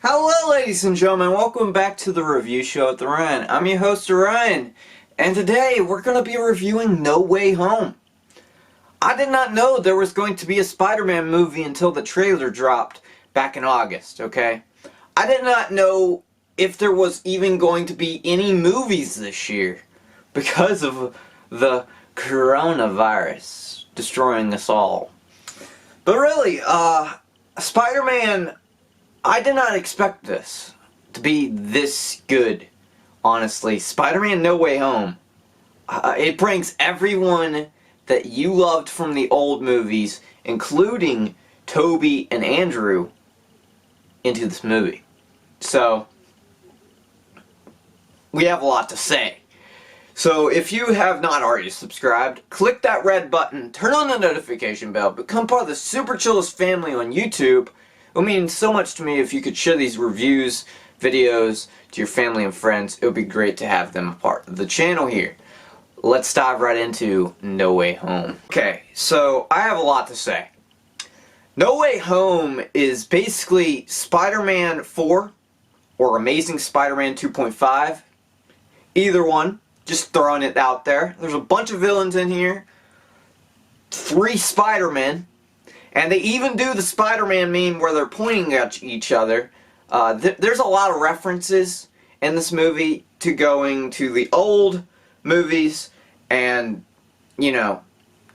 Hello ladies and gentlemen, welcome back to the review show with Orion. I'm your host Orion, and today we're going to be reviewing No Way Home. I did not know there was going to be a Spider-Man movie until the trailer dropped back in August, okay? I did not know if there was even going to be any movies this year because of the coronavirus destroying us all. But really, Spider-Man, I did not expect this to be this good, honestly. Spider-Man No Way Home. It brings everyone that you loved from the old movies, including Tobey and Andrew, into this movie. So, we have a lot to say. So, if you have not already subscribed, click that red button, turn on the notification bell, become part of the Super Chillest family on YouTube. It would mean so much to me if you could share these reviews, videos to your family and friends. It would be great to have them a part of the channel here. Let's dive right into No Way Home. Okay, so I have a lot to say. No Way Home is basically Spider-Man 4 or Amazing Spider-Man 2.5. Either one. Just throwing it out there. There's a bunch of villains in here. 3 Spider-Men. And they even do the Spider-Man meme where they're pointing at each other. There's a lot of references in this movie to going to the old movies and, you know,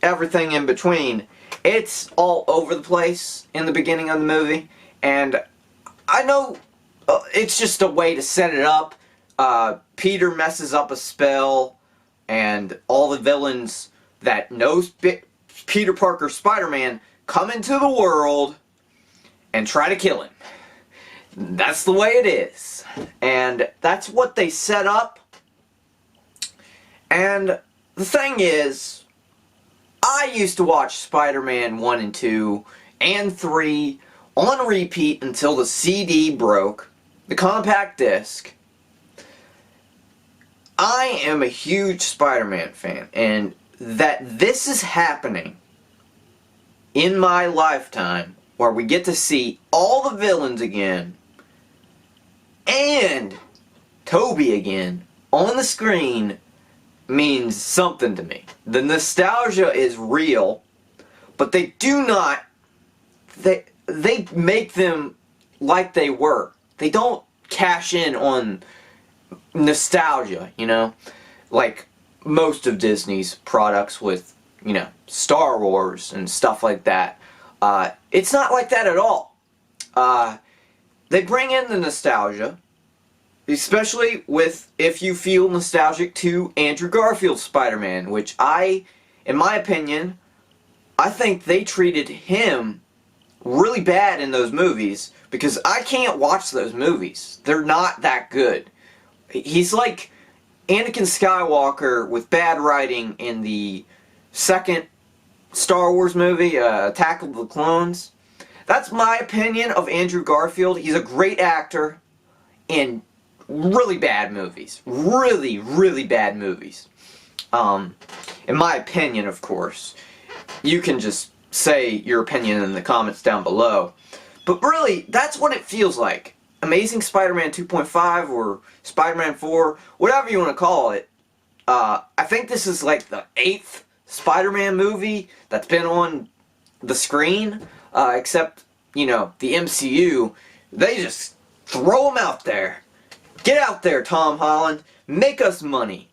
everything in between. It's all over the place in the beginning of the movie. And I know it's just a way to set it up. Peter messes up a spell and all the villains that know Peter Parker Spider-Man come into the world and try to kill him. That's the way it is. And that's what they set up. And the thing is, I used to watch Spider-Man 1 and 2 and 3 on repeat until the CD broke, the compact disc. I am a huge Spider-Man fan, and that this is happening in my lifetime, where we get to see all the villains again, and Tobey again, on the screen, means something to me. The nostalgia is real, but they do not, they make them like they were. They don't cash in on nostalgia, you know? Like most of Disney's products with, you know, Star Wars and stuff like that. It's not like that at all. They bring in the nostalgia, especially with if you feel nostalgic to Andrew Garfield's Spider-Man, which in my opinion, I think they treated him really bad in those movies because I can't watch those movies. They're not that good. He's like Anakin Skywalker with bad writing in the second Star Wars movie, Attack of the Clones. That's my opinion of Andrew Garfield. He's a great actor in really bad movies. Really, really bad movies. In my opinion, of course. You can just say your opinion in the comments down below. But really, that's what it feels like. Amazing Spider-Man 2.5 or Spider-Man 4, whatever you want to call it. I think this is like the 8th Spider-Man movie that's been on the screen, except, you know, the MCU, they just throw them out there. Get out there, Tom Holland. Make us money.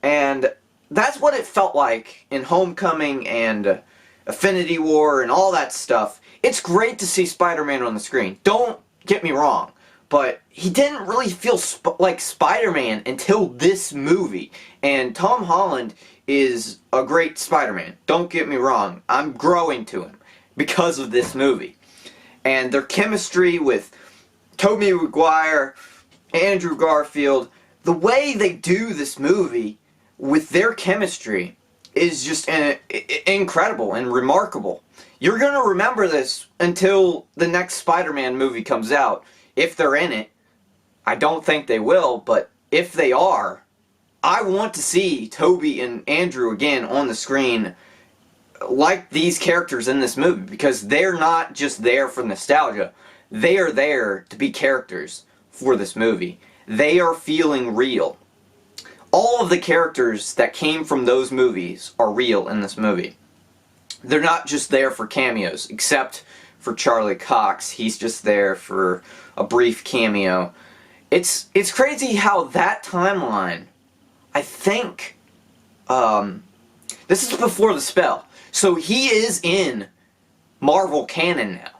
And that's what it felt like in Homecoming and Infinity War and all that stuff. It's great to see Spider-Man on the screen. Don't get me wrong. But he didn't really feel like Spider-Man until this movie. And Tom Holland is a great Spider-Man. Don't get me wrong. I'm growing to him because of this movie. And their chemistry with Tobey Maguire, Andrew Garfield, the way they do this movie with their chemistry is just incredible and remarkable. You're going to remember this until the next Spider-Man movie comes out. If they're in it. I don't think they will, but if they are, I want to see Tobey and Andrew again on the screen like these characters in this movie, because they're not just there for nostalgia. they are there to be characters for this movie. They are feeling real. All of the characters that came from those movies are real in this movie. They're not just there for cameos, except for Charlie Cox. He's just there for a brief cameo. It's crazy how that timeline, I think, this is before the spell. So he is in Marvel canon now,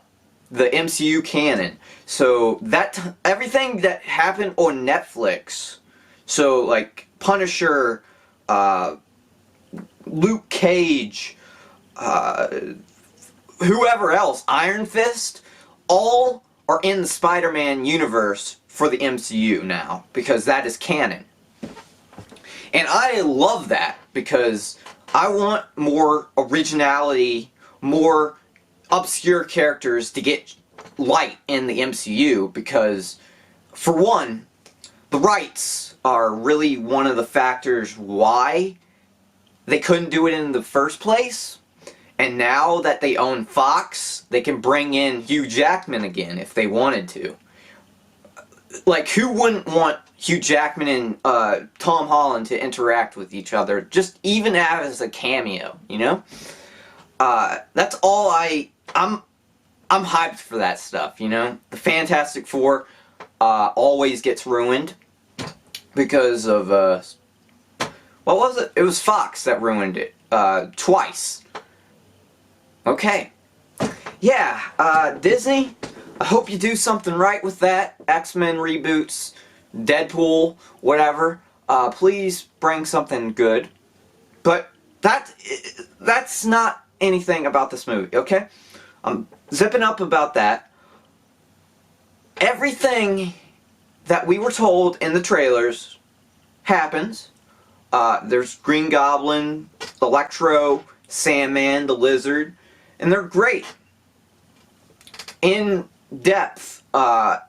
the MCU canon. So that everything that happened on Netflix, so like Punisher, Luke Cage, whoever else, Iron Fist, all are in the Spider-Man universe for the MCU now, because that is canon. And I love that, because I want more originality, more obscure characters to get light in the MCU, because, for one, the rights are really one of the factors why they couldn't do it in the first place. And now that they own Fox, they can bring in Hugh Jackman again if they wanted to. Like, who wouldn't want Hugh Jackman and Tom Holland to interact with each other, just even as a cameo, you know? That's all I'm hyped for that stuff, you know? The Fantastic Four always gets ruined because of, what was it? It was Fox that ruined it, twice. Okay. Yeah, Disney, I hope you do something right with that. X-Men reboots, Deadpool, whatever. Please bring something good. But that's not anything about this movie, okay? I'm zipping up about that. Everything that we were told in the trailers happens. There's Green Goblin, Electro, Sandman, the Lizard, and they're great. In depth, the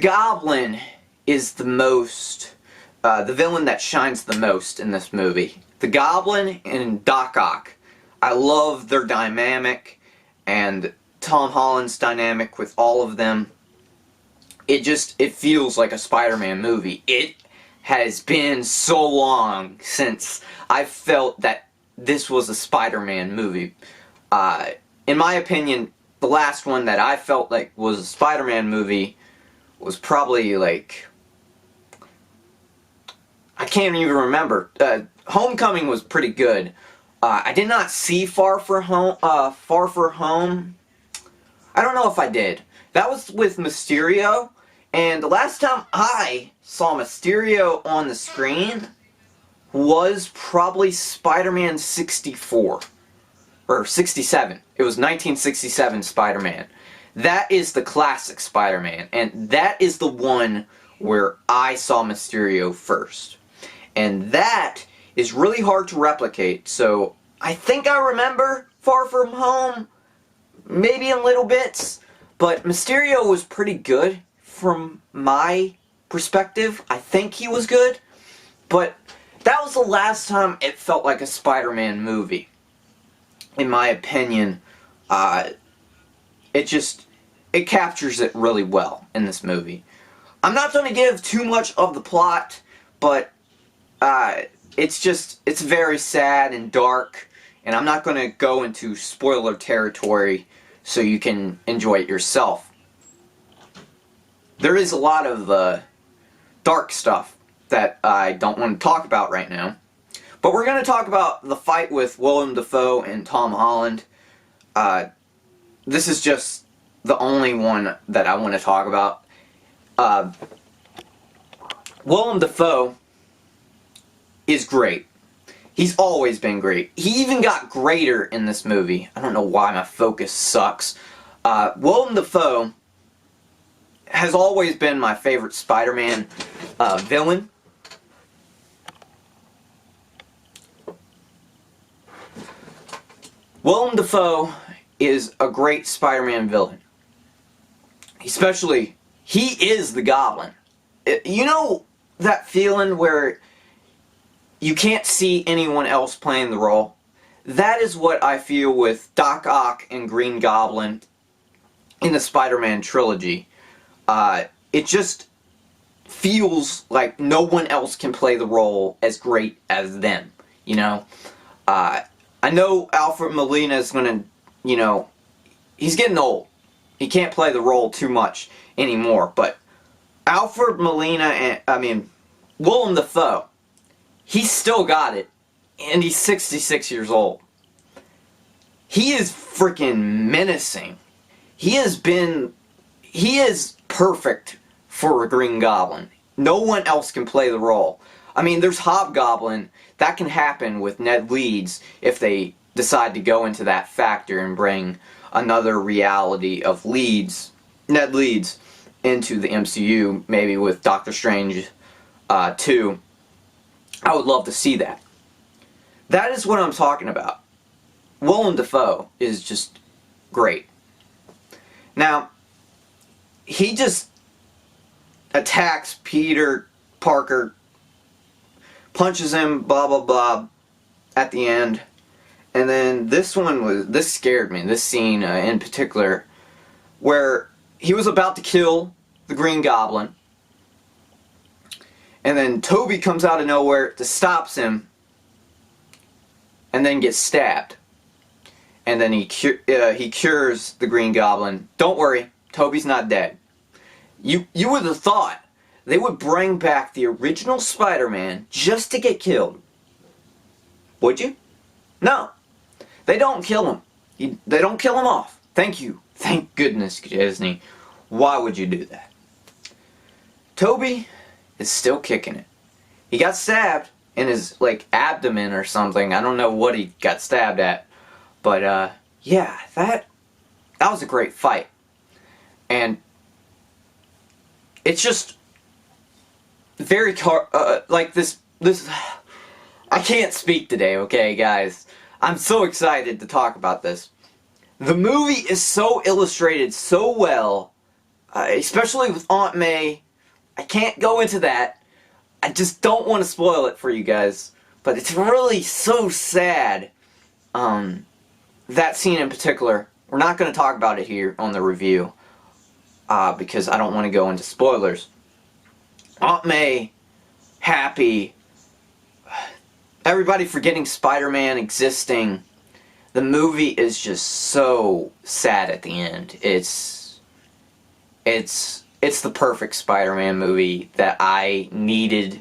Goblin is the most, the villain that shines the most in this movie. The Goblin and Doc Ock. I love their dynamic, and Tom Holland's dynamic with all of them. It feels like a Spider-Man movie. It has been so long since I felt that this was a Spider-Man movie. In my opinion, the last one that I felt like was a Spider-Man movie was probably like, I can't even remember. Homecoming was pretty good. I did not see Far From Home. I don't know if I did. That was with Mysterio, and the last time I saw Mysterio on the screen was probably Spider-Man 64. Or 67. It was 1967 Spider-Man. That is the classic Spider-Man, and that is the one where I saw Mysterio first. And that is really hard to replicate, so I think I remember Far From Home, maybe in little bits, but Mysterio was pretty good from my perspective. I think he was good, but that was the last time it felt like a Spider-Man movie. In my opinion, it captures it really well in this movie. I'm not going to give too much of the plot, but it's very sad and dark, and I'm not going to go into spoiler territory so you can enjoy it yourself. There is a lot of dark stuff that I don't want to talk about right now. But we're going to talk about the fight with Willem Dafoe and Tom Holland. This is just the only one that I want to talk about. Willem Dafoe is great. He's always been great. He even got greater in this movie. I don't know why my focus sucks. Willem Dafoe has always been my favorite Spider-Man villain. Willem Dafoe is a great Spider-Man villain. Especially, he is the Goblin. You know that feeling where you can't see anyone else playing the role? That is what I feel with Doc Ock and Green Goblin. in the Spider-Man trilogy. It just feels like no one else can play the role as great as them, you know? I know Alfred Molina is gonna, you know, he's getting old. He can't play the role too much anymore, but Alfred Molina and, Willem Dafoe, he's still got it, and he's 66 years old. He is freaking menacing. He is perfect for a Green Goblin. No one else can play the role. I mean, there's Hobgoblin. That can happen with Ned Leeds if they decide to go into that factor and bring another reality of Ned Leeds, into the MCU, maybe with Doctor Strange 2. I would love to see that. That is what I'm talking about. Willem Dafoe is just great. Now, he just attacks Peter Parker, punches him, blah blah blah, at the end. And then this scared me, this scene in particular, where he was about to kill the Green Goblin, and then Toby comes out of nowhere to stops him, and then gets stabbed. And then he cures the Green Goblin. Don't worry, Toby's not dead. You would have thought they would bring back the original Spider-Man just to get killed. Would you? No. They don't kill him. They don't kill him off. Thank you. Thank goodness, Disney. Why would you do that? Toby is still kicking it. He got stabbed in his, abdomen or something. I don't know what he got stabbed at. But, yeah, that was a great fight. And it's just very, this, I can't speak today, okay, guys? I'm so excited to talk about this. The movie is so illustrated so well, especially with Aunt May. I can't go into that. I just don't want to spoil it for you guys. But it's really so sad. That scene in particular, we're not going to talk about it here on the review. Because I don't want to go into spoilers. Aunt May, Happy, everybody forgetting Spider-Man existing. The movie is just so sad at the end. It's the perfect Spider-Man movie that I needed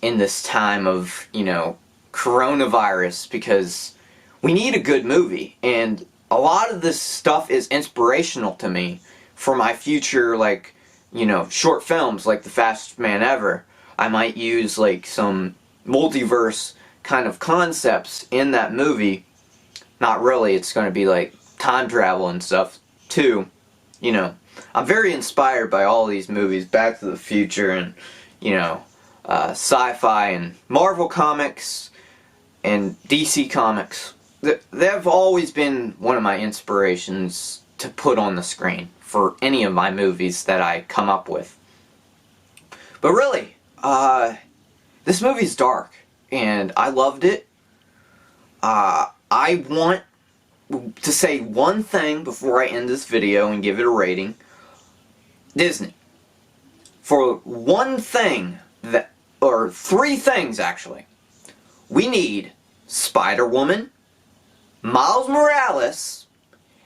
in this time of, coronavirus, because we need a good movie, and a lot of this stuff is inspirational to me for my future, short films, like The Fastest Man Ever. I might use, some multiverse kind of concepts in that movie. Not really, it's going to be, time travel and stuff, too. I'm very inspired by all these movies, Back to the Future and, sci-fi and Marvel Comics and DC Comics. They've always been one of my inspirations to put on the screen for any of my movies that I come up with. But really, this movie's dark, and I loved it. I want to say one thing before I end this video and give it a rating. Disney, for one thing or three things actually, we need Spider-Woman, Miles Morales,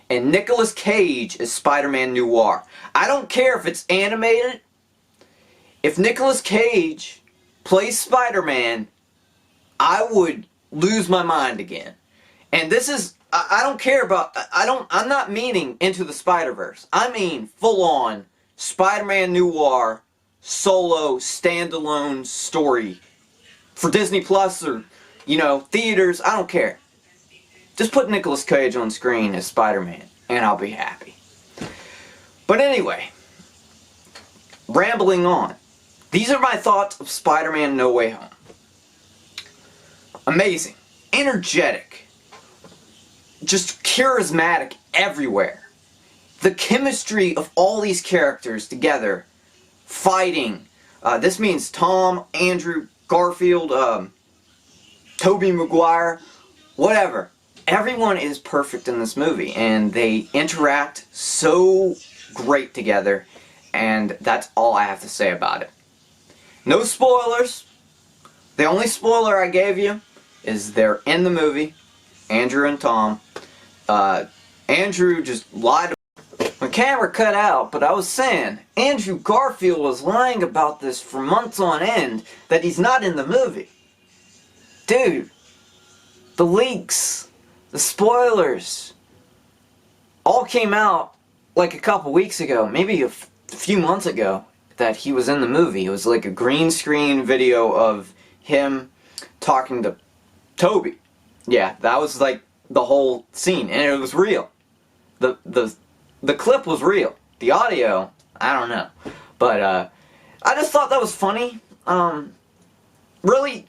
and Nicolas Cage as Spider-Man Noir. I don't care if it's animated. If Nicolas Cage plays Spider-Man, I would lose my mind again. And this is, I don't care about, I'm not meaning Into the Spider-Verse. I mean full-on Spider-Man Noir solo standalone story for Disney Plus or, theaters. I don't care. Just put Nicolas Cage on screen as Spider-Man and I'll be happy. But anyway, rambling on. These are my thoughts of Spider-Man No Way Home. Amazing. Energetic. Just charismatic everywhere. The chemistry of all these characters together, fighting. This means Tom, Andrew, Garfield, Tobey Maguire, whatever. everyone is perfect in this movie, and they interact so great together, and that's all I have to say about it. No spoilers. The only spoiler I gave you is they're in the movie, Andrew and Tom. Andrew just lied. The camera cut out, but I was saying, Andrew Garfield was lying about this for months on end, that he's not in the movie. Dude, the leaks, the spoilers, all came out like a couple weeks ago, maybe a few months ago, that he was in the movie. It was like a green screen video of him talking to Toby. Yeah, that was like the whole scene, and it was real. The clip was real. The audio, I don't know. But I just thought that was funny. Really,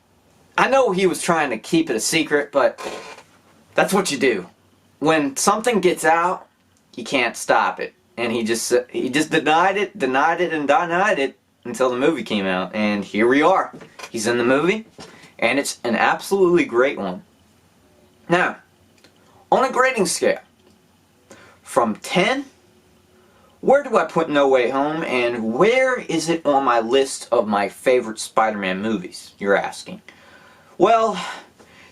I know he was trying to keep it a secret, but that's what you do. When something gets out, you can't stop it. And he just denied it, and denied it until the movie came out. And here we are. He's in the movie, and it's an absolutely great one. Now, on a grading scale, from 10, where do I put No Way Home, and where is it on my list of my favorite Spider-Man movies, you're asking? Well,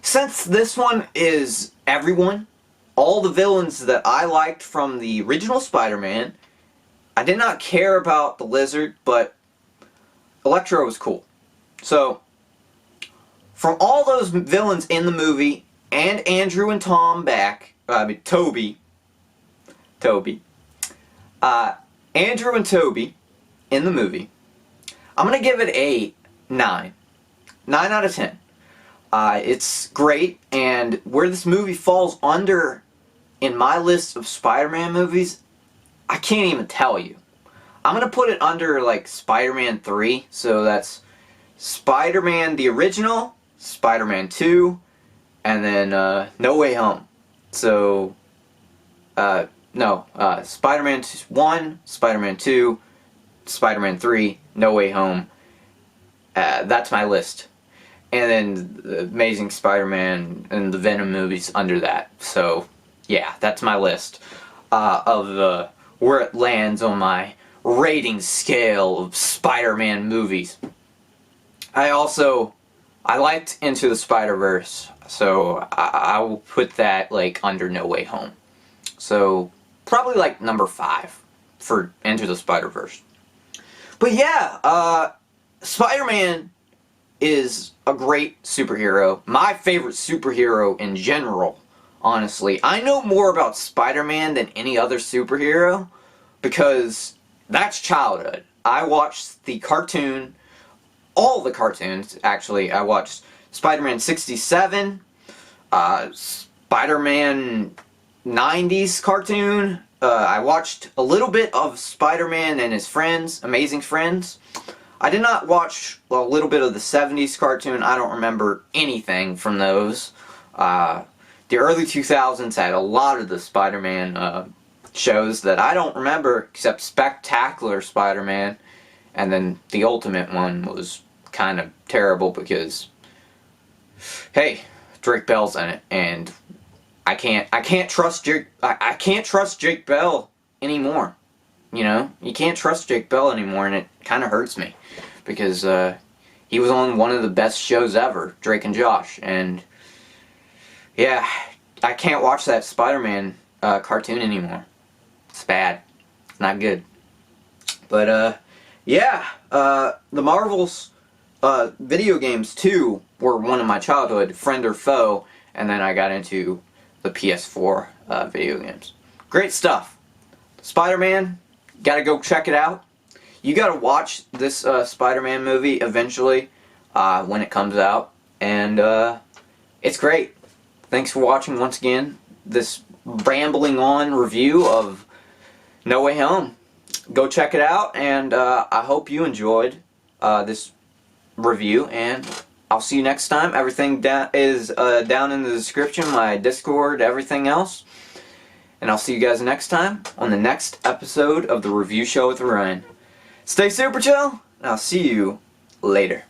since this one is everyone, all the villains that I liked from the original Spider-Man, I did not care about the Lizard, but Electro was cool. So, from all those villains in the movie, and Andrew and Tom back, Toby, Andrew and Toby in the movie, I'm going to give it a 9. 9 out of 10. It's great, and where this movie falls under in my list of Spider-Man movies, I can't even tell you. I'm going to put it under like Spider-Man 3, so that's Spider-Man the original, Spider-Man 2, and then No Way Home. So, Spider-Man 1, Spider-Man 2, Spider-Man 3, No Way Home. That's my list. And then the Amazing Spider-Man and the Venom movies under that. So, yeah, that's my list of where it lands on my rating scale of Spider-Man movies. I liked Into the Spider-Verse, so I will put that like under No Way Home. So, probably like number 5 for Into the Spider-Verse. But yeah, Spider-Man is a great superhero. My favorite superhero in general, honestly. I know more about Spider-Man than any other superhero because that's childhood. I watched the cartoon, all the cartoons, actually. I watched Spider-Man 67, Spider-Man 90s cartoon. I watched a little bit of Spider-Man and his friends, Amazing Friends. I did not watch a little bit of the 70s cartoon. I don't remember anything from those. The early 2000s had a lot of the Spider-Man shows that I don't remember except Spectacular Spider-Man. And then the Ultimate one was kind of terrible because, hey, Drake Bell's in it, and I can't trust Jake Bell anymore. You know, you can't trust Jake Bell anymore, and it kind of hurts me because he was on one of the best shows ever, Drake and Josh, and yeah, I can't watch that Spider-Man cartoon anymore. It's bad. It's not good. But yeah, the Marvel's video games too were one of my childhood, Friend or Foe, and then I got into the PS4 video games. Great stuff. Spider-Man, gotta go check it out. You gotta watch this Spider-Man movie eventually when it comes out, and it's great. Thanks for watching once again this rambling on review of No Way Home. Go check it out, and I hope you enjoyed this review, and I'll see you next time. Everything is down in the description, my Discord, everything else. And I'll see you guys next time on the next episode of the Review Show with Orion. Stay super chill, and I'll see you later.